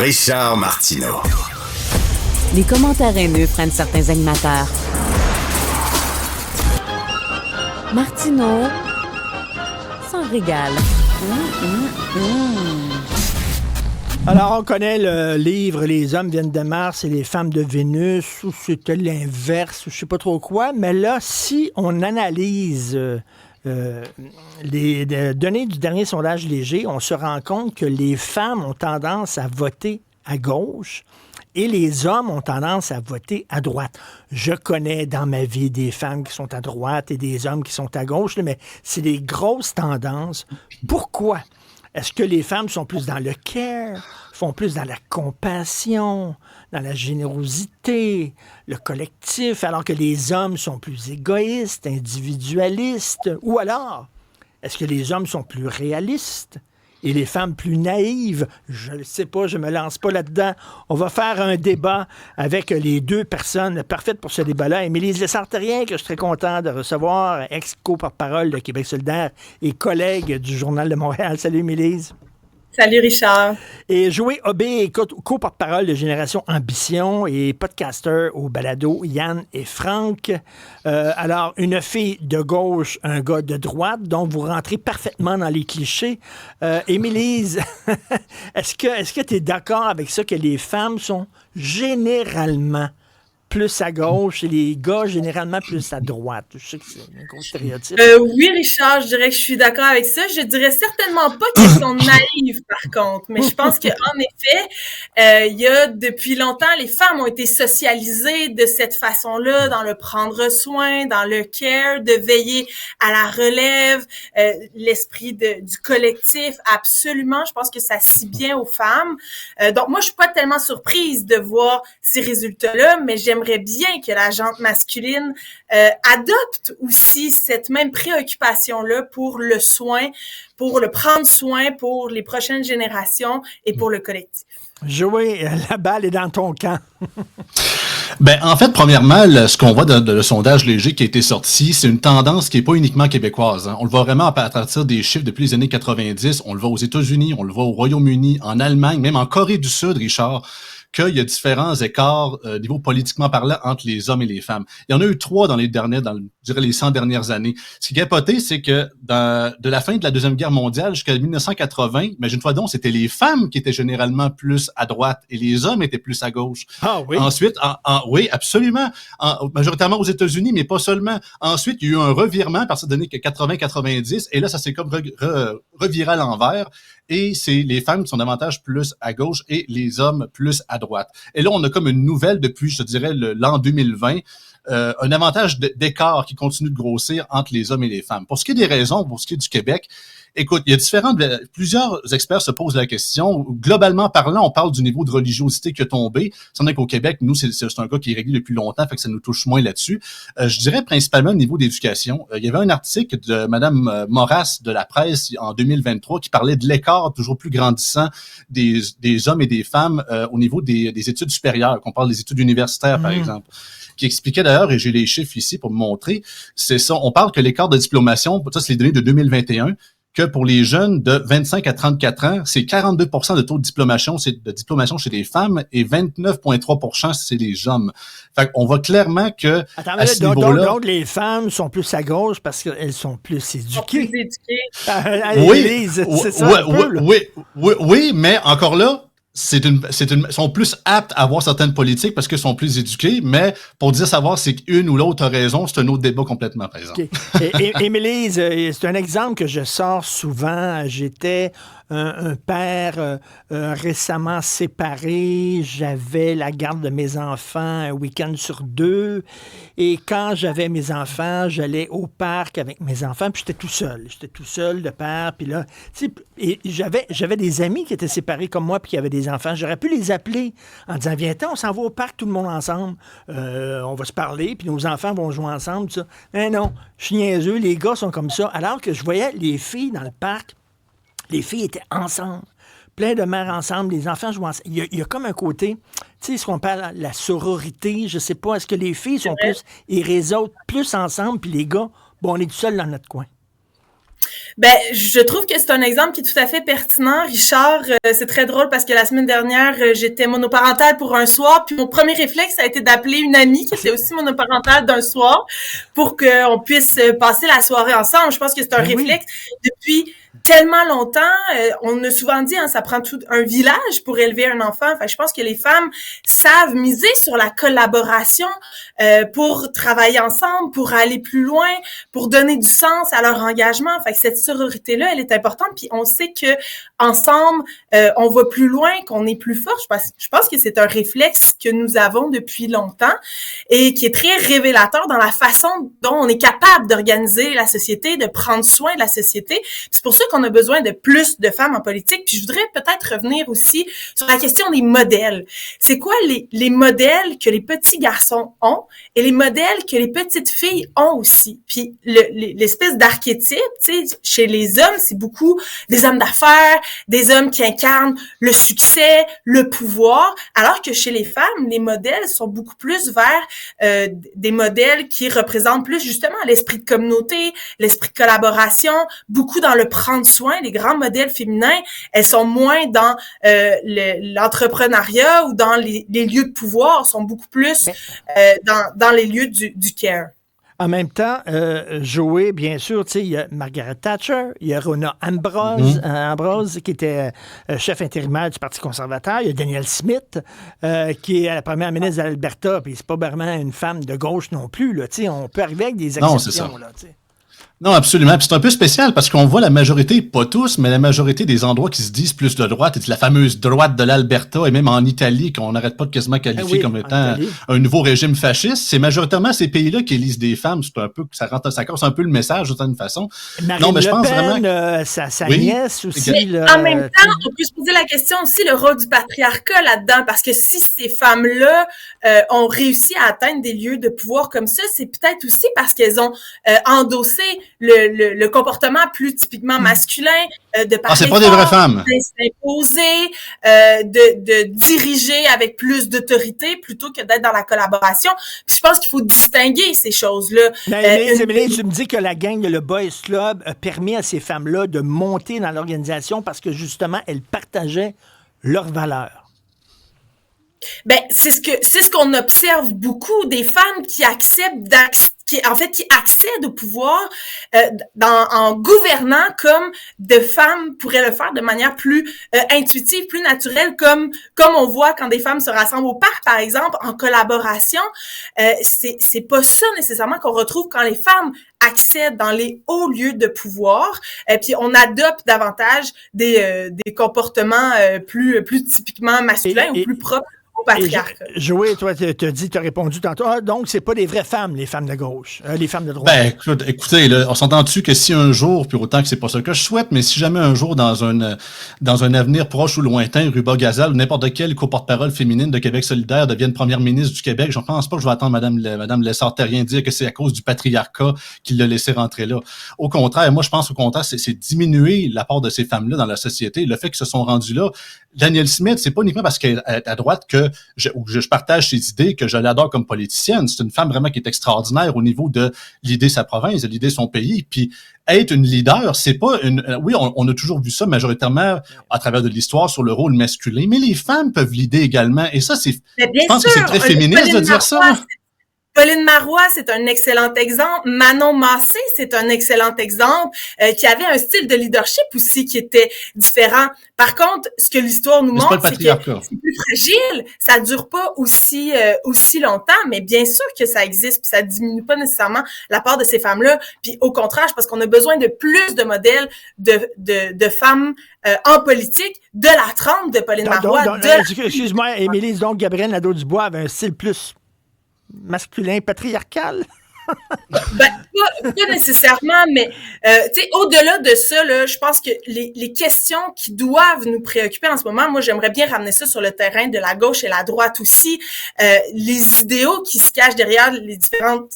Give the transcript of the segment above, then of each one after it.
Richard Martineau. Les commentaires haineux prennent certains animateurs. Martineau s'en régale. Alors, on connaît le livre « Les hommes viennent de Mars et les femmes de Vénus » ou c'était l'inverse, je sais pas trop quoi. Mais là, si on analyse les données du dernier sondage léger, on se rend compte que les femmes ont tendance à voter à gauche et les hommes ont tendance à voter à droite. Je connais dans ma vie des femmes qui sont à droite et des hommes qui sont à gauche, mais c'est des grosses tendances. Pourquoi? Est-ce que les femmes sont plus dans le care, font plus dans la compassion, dans la générosité, le collectif, alors que les hommes sont plus égoïstes, individualistes? Ou alors, est-ce que les hommes sont plus réalistes et les femmes plus naïves? Je ne sais pas, je me lance pas là-dedans. On va faire un débat avec les deux personnes parfaites pour ce débat-là. Émilie Lessard-Terrien, que je suis très content de recevoir, ex-co-porte-parole de Québec solidaire et collègue du Journal de Montréal. Salut, Émilie. Salut Richard. Et Joé Aubé, co-porte-parole de Génération Ambition et podcaster au balado Yann et Franck. Alors, une fille de gauche, un gars de droite, donc vous rentrez parfaitement dans les clichés. Émilie, est-ce que tu es d'accord avec ça que les femmes sont généralement plus à gauche et les gars généralement plus à droite? Je sais que c'est un gros stéréotype. Oui, Richard, je dirais que je suis d'accord avec ça. Je dirais certainement pas qu'elles sont naïves, par contre. Mais je pense qu'en effet, il y a depuis longtemps, les femmes ont été socialisées de cette façon-là, dans le prendre soin, dans le care, de veiller à la relève, l'esprit du collectif, absolument. Je pense que ça scie bien aux femmes. Donc moi, je suis pas tellement surprise de voir ces résultats-là, mais j'aimerais bien que la gente masculine adopte aussi cette même préoccupation-là pour le soin, pour le prendre soin pour les prochaines générations et pour le collectif. Joey, la balle est dans ton camp. Ben, en fait, premièrement, ce qu'on voit dans le sondage léger qui a été sorti, c'est une tendance qui est pas uniquement québécoise. Hein. On le voit vraiment à partir des chiffres depuis les années 90. On le voit aux États-Unis, on le voit au Royaume-Uni, en Allemagne, même en Corée du Sud, Richard, qu'il y a différents écarts niveau politiquement parlant entre les hommes et les femmes. Il y en a eu 3 dans je dirais les 100 dernières années. Ce qui est capoté, c'est que de la fin de la Deuxième Guerre mondiale jusqu'à 1980, imagine-toi donc, c'était les femmes qui étaient généralement plus à droite et les hommes étaient plus à gauche. Ah oui? Ensuite, oui, absolument. Majoritairement aux États-Unis, mais pas seulement. Ensuite, il y a eu un revirement à partir des années 80-90 et là, ça s'est comme reviré à l'envers. Et c'est les femmes qui sont davantage plus à gauche et les hommes plus à droite. Et là, on a comme une nouvelle depuis, je te dirais, l'an 2020, un avantage d'écart qui continue de grossir entre les hommes et les femmes. Pour ce qui est des raisons, pour ce qui est du Québec, écoute, il y a plusieurs experts se posent la question. Globalement parlant, on parle du niveau de religiosité qui a tombé. C'est vrai qu'au Québec, nous, c'est un cas qui est réglé depuis longtemps, fait que ça nous touche moins là-dessus. Je dirais principalement au niveau d'éducation. Il y avait un article de Madame Moras de la presse en 2023 qui parlait de l'écart toujours plus grandissant des hommes et des femmes au niveau des études supérieures, qu'on parle des études universitaires, par exemple, qui expliquait d'ailleurs, et j'ai les chiffres ici pour me montrer, c'est ça, on parle que l'écart de diplomation, ça c'est les données de 2021, que pour les jeunes de 25 à 34 ans, c'est 42% de taux de diplomation chez les femmes et 29,3% chez les hommes. Fait qu'on voit clairement que à ce niveau-là... Donc, les femmes sont plus à gauche parce qu'elles sont plus éduquées. Oui, mais encore là, sont plus aptes à avoir certaines politiques parce qu'elles sont plus éduquées, mais pour dire savoir si une ou l'autre a raison, c'est un autre débat complètement présent. Okay. Émilie, c'est un exemple que je sors souvent. J'étais un père récemment séparé. J'avais la garde de mes enfants un week-end sur 2. Et quand j'avais mes enfants, j'allais au parc avec mes enfants. Puis j'étais tout seul. J'étais tout seul de père. Puis là, et j'avais des amis qui étaient séparés comme moi puis qui avaient des enfants. J'aurais pu les appeler en disant, viens-t'en, on s'en va au parc, tout le monde ensemble. On va se parler, puis nos enfants vont jouer ensemble. Tout ça. Mais non, je suis niaiseux. Les gars sont comme ça. Alors que je voyais les filles dans le parc, les filles étaient ensemble, plein de mères ensemble, les enfants jouent ensemble. Il y a comme un côté, tu sais, ce qu'on parle, la sororité, je sais pas, est-ce que les filles sont plus et les autres plus ensemble, puis les gars, bon, on est tout seul dans notre coin. Ben, je trouve que c'est un exemple qui est tout à fait pertinent, Richard. C'est très drôle parce que la semaine dernière, j'étais monoparentale pour un soir, puis mon premier réflexe a été d'appeler une amie qui était aussi monoparentale d'un soir pour qu'on puisse passer la soirée ensemble. Je pense que c'est un réflexe depuis tellement longtemps. On a souvent dit, ça prend tout un village pour élever un enfant. Enfin, je pense que les femmes savent miser sur la collaboration pour travailler ensemble, pour aller plus loin, pour donner du sens à leur engagement. Fait que cette sororité-là, elle est importante. Puis on sait que ensemble, on va plus loin, qu'on est plus fort. Je pense que c'est un réflexe que nous avons depuis longtemps et qui est très révélateur dans la façon dont on est capable d'organiser la société, de prendre soin de la société. Puis c'est pour ça qu'on a besoin de plus de femmes en politique. Puis je voudrais peut-être revenir aussi sur la question des modèles. C'est quoi les modèles que les petits garçons ont et les modèles que les petites filles ont aussi? Puis l'espèce d'archétype, tu sais, chez les hommes, c'est beaucoup des hommes d'affaires, des hommes qui incarnent le succès, le pouvoir, alors que chez les femmes, les modèles sont beaucoup plus vers des modèles qui représentent plus justement l'esprit de communauté, l'esprit de collaboration, beaucoup dans le prendre soin. Les grands modèles féminins, elles sont moins dans l'entrepreneuriat ou dans les lieux de pouvoir, sont beaucoup plus dans les lieux du care. En même temps, Joey, bien sûr, tu sais, il y a Margaret Thatcher, il y a Rona Ambrose qui était chef intérimaire du Parti conservateur, il y a Danielle Smith, qui est la première ministre de l'Alberta, puis c'est pas vraiment une femme de gauche non plus, là, tu sais, on peut arriver avec des exceptions, là, tu sais. Non, absolument. Puis c'est un peu spécial parce qu'on voit la majorité, pas tous, mais la majorité des endroits qui se disent plus de droite, et la fameuse droite de l'Alberta, et même en Italie, qu'on n'arrête pas de quasiment qualifier comme étant un nouveau régime fasciste. C'est majoritairement ces pays-là qui élisent des femmes. C'est un peu, ça casse un peu le message d'une certaine façon. Marine Le Pen, sa nièce aussi. En même temps, on peut se poser la question aussi, le rôle du patriarcat là-dedans, parce que si ces femmes-là ont réussi à atteindre des lieux de pouvoir comme ça, c'est peut-être aussi parce qu'elles ont endossé le comportement plus typiquement masculin de parler c'est pas des vraies femmes. De s'imposer, de diriger avec plus d'autorité plutôt que d'être dans la collaboration. Puis je pense qu'il faut distinguer ces choses-là. Mais Émilie, tu me dis que la gang de le Boys Club a permis à ces femmes-là de monter dans l'organisation parce que justement, elles partageaient leurs valeurs. Ben, c'est ce qu'on observe beaucoup, des femmes qui acceptent qui accèdent au pouvoir en gouvernant comme de femmes pourraient le faire de manière plus intuitive, plus naturelle, comme on voit quand des femmes se rassemblent au parc, par exemple, en collaboration. C'est pas ça nécessairement qu'on retrouve quand les femmes accèdent dans les hauts lieux de pouvoir, puis on adopte davantage des comportements plus typiquement masculins ou plus propres au patriarcat. Joël, toi, t'as répondu tantôt, donc c'est pas des vraies femmes, les femmes de gauche, les femmes de droite. Ben, écoutez, là, on s'entend dessus que si un jour, puis autant que c'est pas ça que je souhaite, mais si jamais un jour, dans un avenir proche ou lointain, Ruba Gazal ou n'importe quelle co-porte-parole féminine de Québec solidaire devienne première ministre du Québec, je ne pense pas que je vais attendre Madame Lessard-Terrien dire que c'est à cause du patriarcat qu'il l'a laissé rentrer là. Au contraire, moi, je pense au contraire, c'est diminuer l'apport de ces femmes-là dans la société. Le fait qu'ils se sont rendus là, Danielle Smith, c'est pas uniquement parce qu'elle est à droite que je partage ses idées, que je l'adore comme politicienne. C'est une femme vraiment qui est extraordinaire au niveau de l'idée de sa province, de l'idée de son pays. Puis être une leader, c'est pas oui, on a toujours vu ça majoritairement à travers de l'histoire sur le rôle masculin, mais les femmes peuvent l'idée également. Et ça, je pense que c'est très féministe de dire ça. Pauline Marois, c'est un excellent exemple. Manon Massé, c'est un excellent exemple, qui avait un style de leadership aussi qui était différent. Par contre, ce que l'histoire nous montre, c'est que c'est plus fragile, ça dure pas aussi longtemps, mais bien sûr que ça existe, puis ça diminue pas nécessairement la part de ces femmes-là. Puis au contraire, je pense qu'on a besoin de plus de modèles de femmes en politique, de la trempe de Pauline Marois. Excuse-moi, Émilie, donc Gabrielle Nadeau-Dubois avait un style plus masculin, patriarcal? Ben, pas nécessairement, mais tu sais, au-delà de ça, là, je pense que les questions qui doivent nous préoccuper en ce moment, moi, j'aimerais bien ramener ça sur le terrain de la gauche et la droite aussi. Les idéaux qui se cachent derrière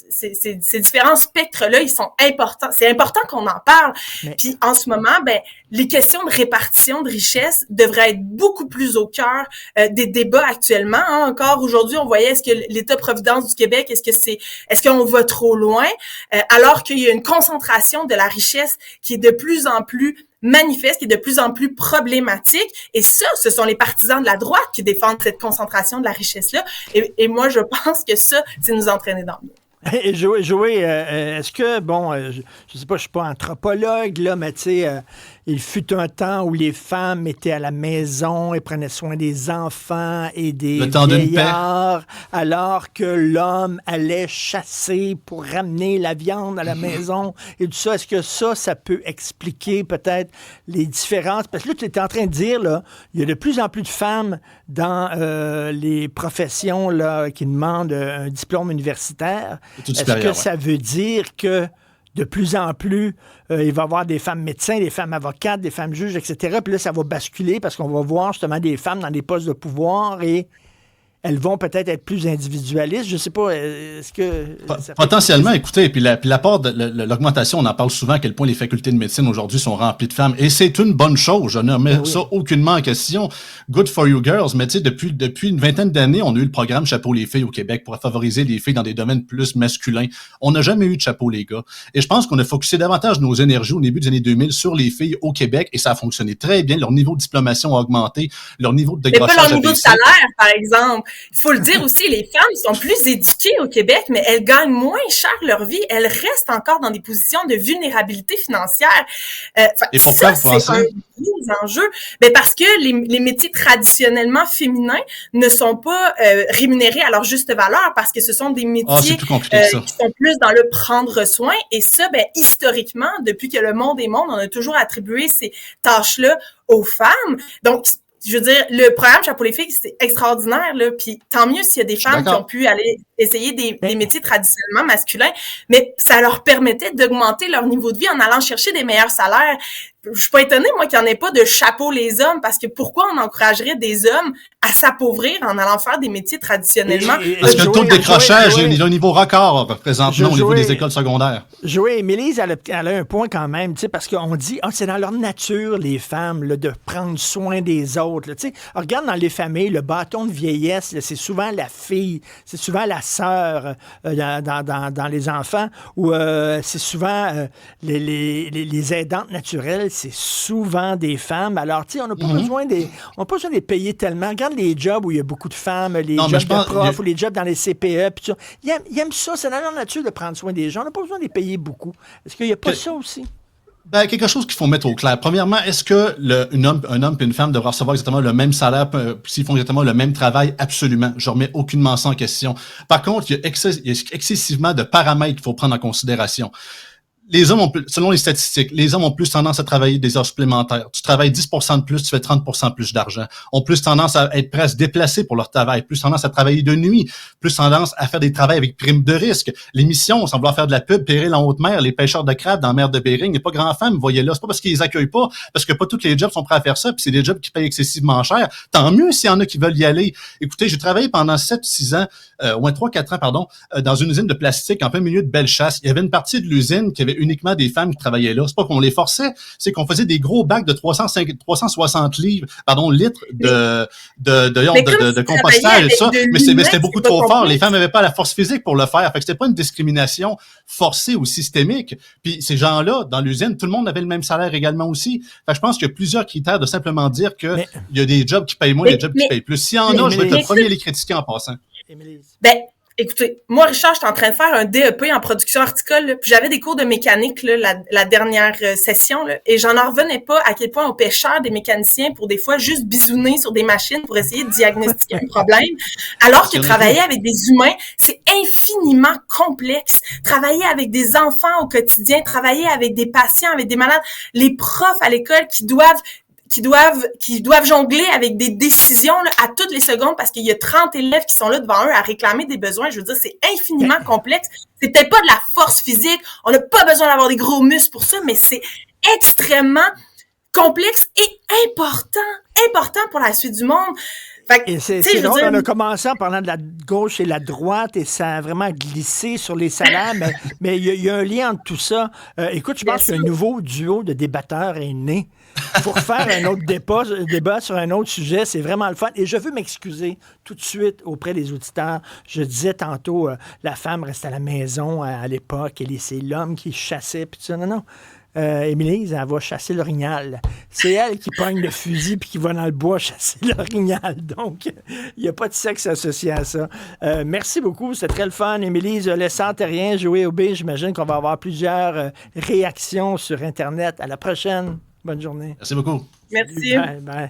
ces différents spectres-là, ils sont importants. C'est important qu'on en parle. Puis en ce moment, ben, les questions de répartition de richesse devraient être beaucoup plus au cœur des débats actuellement. Hein. Encore aujourd'hui, on voyait est-ce que l'État-providence du Québec, est-ce qu'on va trop loin, alors qu'il y a une concentration de la richesse qui est de plus en plus manifeste, qui est de plus en plus problématique. Et ça, ce sont les partisans de la droite qui défendent cette concentration de la richesse-là. Et moi, je pense que ça, c'est nous entraîner dans le mur. Et Joey, est-ce que, je sais pas, je suis pas anthropologue, là, mais tu sais, il fut un temps où les femmes étaient à la maison et prenaient soin des enfants et des vieillards, alors que l'homme allait chasser pour ramener la viande à la maison et tout ça. Est-ce que ça peut expliquer peut-être les différences? Parce que là, tu étais en train de dire, là, il y a de plus en plus de femmes dans les professions là, qui demandent un diplôme universitaire. Est-ce que ça veut dire que de plus en plus, il va y avoir des femmes médecins, des femmes avocates, des femmes juges, etc. Puis là, ça va basculer parce qu'on va voir justement des femmes dans des postes de pouvoir et elles vont peut-être être plus individualistes. Je ne sais pas, est-ce que... Potentiellement, écoutez, puis l'apport de l'augmentation, on en parle souvent à quel point les facultés de médecine aujourd'hui sont remplies de femmes. Et c'est une bonne chose, je ne remets ça aucunement en question. Good for you girls, mais tu sais, depuis une vingtaine d'années, on a eu le programme Chapeau les filles au Québec pour favoriser les filles dans des domaines plus masculins. On n'a jamais eu de chapeau les gars. Et je pense qu'on a focusé davantage nos énergies au début des années 2000 sur les filles au Québec et ça a fonctionné très bien. Leur niveau de diplomation a augmenté, leur niveau de décrochage a baissé. Mais pas leur niveau de salaire, par exemple. Il faut le dire aussi, les femmes sont plus éduquées au Québec, mais elles gagnent moins cher leur vie. Elles restent encore dans des positions de vulnérabilité financière. Et pourquoi vous pensez? C'est un gros enjeu. Ben parce que les métiers traditionnellement féminins ne sont pas rémunérés à leur juste valeur parce que ce sont des métiers qui sont plus dans le prendre soin. Et ça, ben historiquement, depuis que le monde est monde, on a toujours attribué ces tâches-là aux femmes. Donc, je veux dire, le programme Chapeau les filles, c'est extraordinaire, là. Puis tant mieux s'il y a des femmes qui ont pu aller essayer des métiers traditionnellement masculins, mais ça leur permettait d'augmenter leur niveau de vie en allant chercher des meilleurs salaires. Je suis pas étonnée, moi, qu'il n'y en ait pas de chapeau les hommes, parce que pourquoi on encouragerait des hommes à s'appauvrir en allant faire des métiers traditionnellement? Parce que le taux de décrochage est au niveau record présentement au niveau des écoles secondaires. Joey, Mélise, elle a un point quand même, tu sais, parce qu'on dit, c'est dans leur nature, les femmes, là, de prendre soin des autres. Tu sais, regarde dans les familles, le bâton de vieillesse, là, c'est souvent la fille, c'est souvent la sœur dans les enfants, ou c'est souvent les aidantes naturelles, c'est souvent des femmes. Alors, tu sais, on n'a pas besoin de les payer tellement. Regarde les jobs où il y a beaucoup de femmes, les jobs de profs ou les jobs dans les CPE. Puis ça. Ils aiment ça. C'est dans leur nature de prendre soin des gens. On n'a pas besoin de les payer beaucoup. Est-ce qu'il n'y a pas ça aussi? Ben, quelque chose qu'il faut mettre au clair. Premièrement, est-ce que un homme et une femme devraient recevoir exactement le même salaire s'ils font exactement le même travail? Absolument. Je remets aucunement ça en question. Par contre, il y a excessivement de paramètres qu'il faut prendre en considération. Les hommes selon les statistiques, les hommes ont plus tendance à travailler des heures supplémentaires. Tu travailles 10% de plus, tu fais 30% plus d'argent. Ont plus tendance à être prêts à se déplacer pour leur travail, plus tendance à travailler de nuit, plus tendance à faire des travaux avec prime de risque. Les missions, sans vouloir faire de la pub, péril en haute mer, les pêcheurs de crabes dans la mer de Bering, il n'y a pas grand femmes, voyez là. C'est pas parce qu'ils les accueillent pas, parce que pas tous les jobs sont prêts à faire ça, puis c'est des jobs qui payent excessivement cher. Tant mieux s'il y en a qui veulent y aller. Écoutez, j'ai travaillé pendant 7-6 ans, 3-4 ans, pardon, dans une usine de plastique en plein milieu de Bellechasse. Il y avait une partie de l'usine qui avait uniquement des femmes qui travaillaient là. C'est pas qu'on les forçait, c'est qu'on faisait des gros bacs de 360 litres de compostage et ça. Mais c'était beaucoup trop fort. Les femmes n'avaient pas la force physique pour le faire. Fait que c'était pas une discrimination forcée ou systémique. Puis ces gens-là, dans l'usine, tout le monde avait le même salaire également aussi. Fait que je pense qu'il y a plusieurs critères de simplement dire que il y a des jobs qui payent moins, des jobs qui payent plus. S'il y en a, je vais être le premier à les critiquer en passant. Ben, écoutez, moi, Richard, j'étais en train de faire un DEP en production horticole, là, puis j'avais des cours de mécanique là, la dernière session, là, et j'en revenais pas à quel point on paie cher des mécaniciens pour des fois juste bisouner sur des machines pour essayer de diagnostiquer un problème, alors que travailler avec des humains, c'est infiniment complexe. Travailler avec des enfants au quotidien, travailler avec des patients, avec des malades, les profs à l'école qui doivent jongler avec des décisions là, à toutes les secondes parce qu'il y a 30 élèves qui sont là devant eux à réclamer des besoins. Je veux dire, c'est infiniment complexe. C'est peut-être pas de la force physique. On n'a pas besoin d'avoir des gros muscles pour ça, mais c'est extrêmement complexe et important pour la suite du monde. Fait que, Et c'est tu sais, je veux drôle, dire, on a commencé en parlant de la gauche et la droite et ça a vraiment glissé sur les salaires, mais il y a un lien entre tout ça. Écoute, je Bien pense qu'un sûr. nouveau duo de débatteurs est né. Pour faire un autre débat sur un autre sujet, c'est vraiment le fun. Et je veux m'excuser tout de suite auprès des auditeurs. Je disais tantôt, la femme reste à la maison à l'époque et c'est l'homme qui chassait. Puis tout ça. Non. Émilie, elle va chasser l'orignal. C'est elle qui pogne le fusil puis qui va dans le bois chasser l'orignal. Donc, il n'y a pas de sexe associé à ça. Merci beaucoup, c'était très le fun. Émilie, laissant rien, jouer au B, j'imagine qu'on va avoir plusieurs réactions sur Internet. À la prochaine. Bonne journée. Merci beaucoup. merci. Bye, bye.